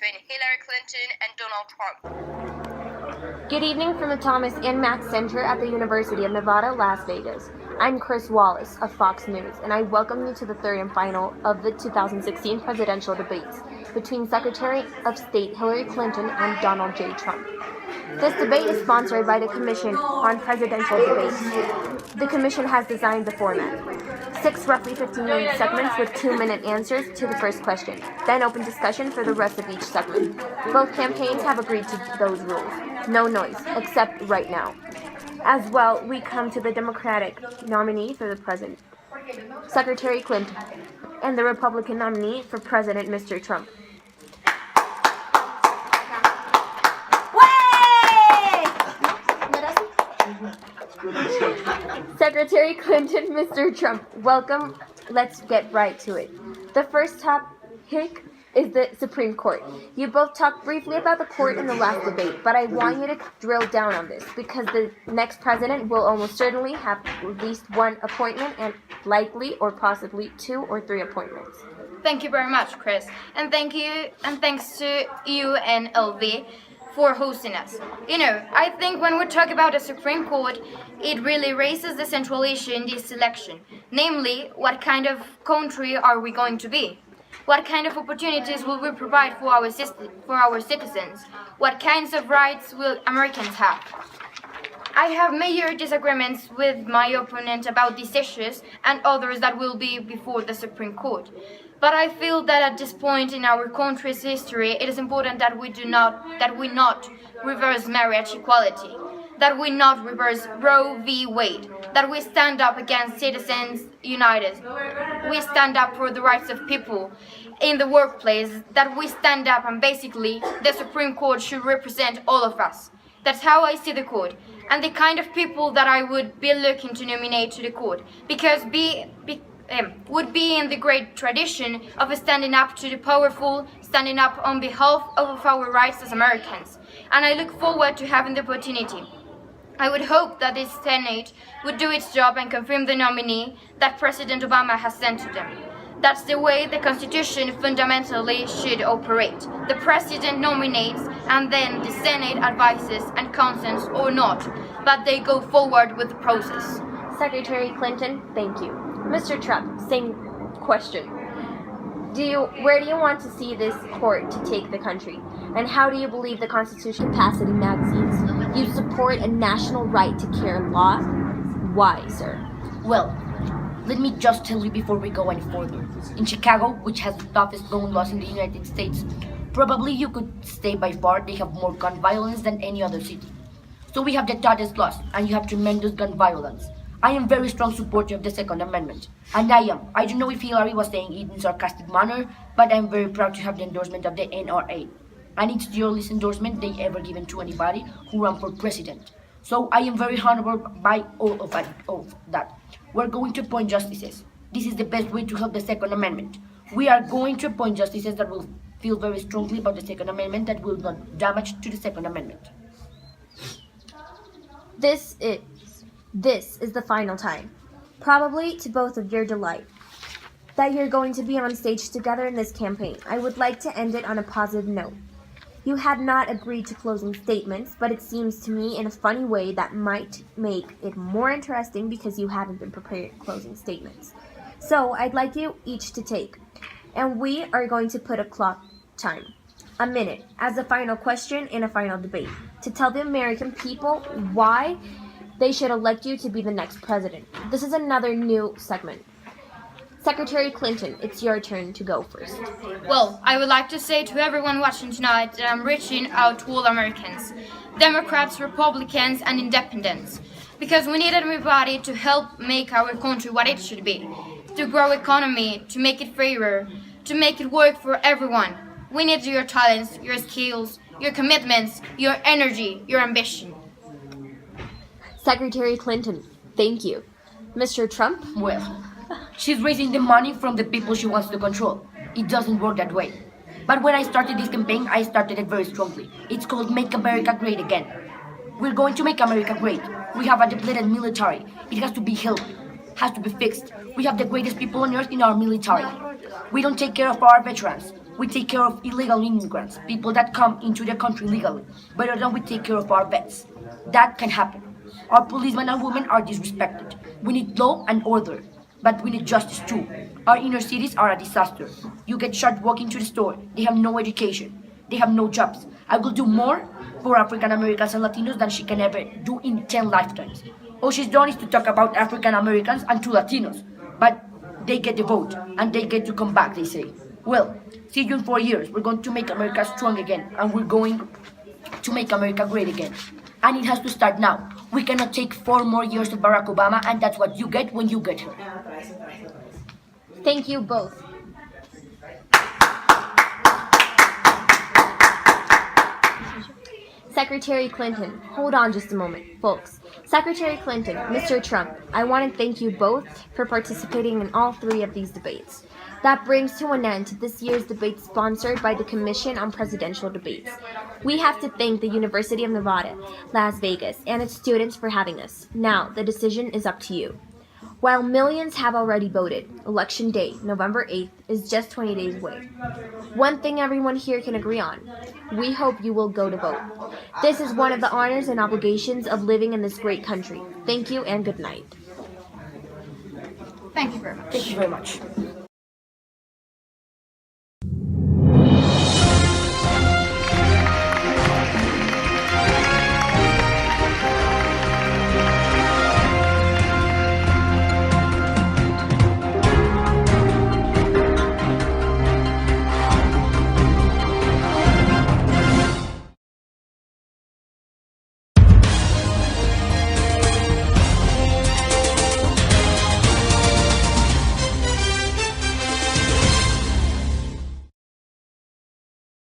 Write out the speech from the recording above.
between Hillary Clinton and Donald Trump. Good evening from the Thomas and Mack Center at the University of Nevada, Las Vegas. I'm Chris Wallace of Fox News, and I welcome you to the third and final of the 2016 presidential debates between Secretary of State Hillary Clinton and Donald J. Trump. This debate is sponsored by the Commission on Presidential Debates. The Commission has designed the format. 6 roughly 15-minute segments with 2-minute answers to the first question, then open discussion for the rest of each segment. Both campaigns have agreed to those rules. No noise, except right now. As well, we come to the Democratic nominee for the president, Secretary Clinton, and the Republican nominee for president, Mr. Trump. Secretary Clinton, Mr. Trump, welcome. Let's get right to it. The first topic is the Supreme Court. You both talked briefly about the court in the last debate, but I want you to drill down on this because the next president will almost certainly have at least one appointment and likely or possibly 2 or 3 appointments. Thank you very much, Chris. And thanks to you and LV for hosting us. I think when we talk about the Supreme Court, it really raises the central issue in this election. Namely, what kind of country are we going to be? What kind of opportunities will we provide for our citizens? What kinds of rights will Americans have? I have major disagreements with my opponent about these issues and others that will be before the Supreme Court. But I feel that at this point in our country's history, it is important that we not reverse marriage equality, that we not reverse Roe v. Wade, that we stand up against Citizens United, we stand up for the rights of people in the workplace, that we stand up and basically the Supreme Court should represent all of us. That's how I see the court and the kind of people that I would be looking to nominate to the court, because would be in the great tradition of standing up to the powerful, standing up on behalf of our rights as Americans. And I look forward to having the opportunity. I would hope that this Senate would do its job and confirm the nominee that President Obama has sent to them. That's the way the Constitution fundamentally should operate. The President nominates and then the Senate advises and consents or not, but they go forward with the process. Secretary Clinton, thank you. Mr. Trump, same question. Where do you want to see this court to take the country? And how do you believe the Constitution capacity magazines you support a national right to care law? Why, sir? Well, let me just tell you before we go any further. In Chicago, which has the toughest gun laws in the United States, probably you could say by far they have more gun violence than any other city. So we have the toughest laws, and you have tremendous gun violence. I am very strong supporter of the Second Amendment, and I don't know if Hillary was saying it in sarcastic manner, but I am very proud to have the endorsement of the NRA. And it's the earliest endorsement they ever given to anybody who ran for president. So I am very honored by all of that. We're going to appoint justices. This is the best way to help the Second Amendment. We are going to appoint justices that will feel very strongly about the Second Amendment, that will not damage to the Second Amendment. This is the final time, probably to both of your delight, that you're going to be on stage together in this campaign. I would like to end it on a positive note. You had not agreed to closing statements, but it seems to me in a funny way that might make it more interesting because you haven't been prepared closing statements. So I'd like you each to take, and we are going to put a clock time, a minute, as a final question in a final debate, to tell the American people why they should elect you to be the next president. This is another new segment. Secretary Clinton, it's your turn to go first. Well, I would like to say to everyone watching tonight that I'm reaching out to all Americans, Democrats, Republicans, and independents, because we need everybody to help make our country what it should be, to grow economy, to make it fairer, to make it work for everyone. We need your talents, your skills, your commitments, your energy, your ambition. Secretary Clinton, thank you. Mr. Trump? Well, she's raising the money from the people she wants to control. It doesn't work that way. But when I started this campaign, I started it very strongly. It's called Make America Great Again. We're going to make America great. We have a depleted military. It has to be healed, has to be fixed. We have the greatest people on earth in our military. We don't take care of our veterans. We take care of illegal immigrants, people that come into the country legally, better than we take care of our vets. That can happen. Our policemen and women are disrespected. We need law and order, but we need justice too. Our inner cities are a disaster. You get shot walking to the store. They have no education. They have no jobs. I will do more for African Americans and Latinos than she can ever do in 10 lifetimes. All she's done is to talk about African Americans and two Latinos, but they get the vote and they get to come back, they say. Well, see you in 4 years. We're going to make America strong again, and we're going to make America great again. And it has to start now. We cannot take 4 more years of Barack Obama, and that's what you get when you get her. Thank you both. Secretary Clinton, hold on just a moment, folks. Secretary Clinton, Mr. Trump, I want to thank you both for participating in all 3 of these debates. That brings to an end to this year's debate sponsored by the Commission on Presidential Debates. We have to thank the University of Nevada, Las Vegas, and its students for having us. Now, the decision is up to you. While millions have already voted, Election Day, November 8th, is just 20 days away. One thing everyone here can agree on: we hope you will go to vote. This is one of the honors and obligations of living in this great country. Thank you and good night. Thank you very much. Thank you very much.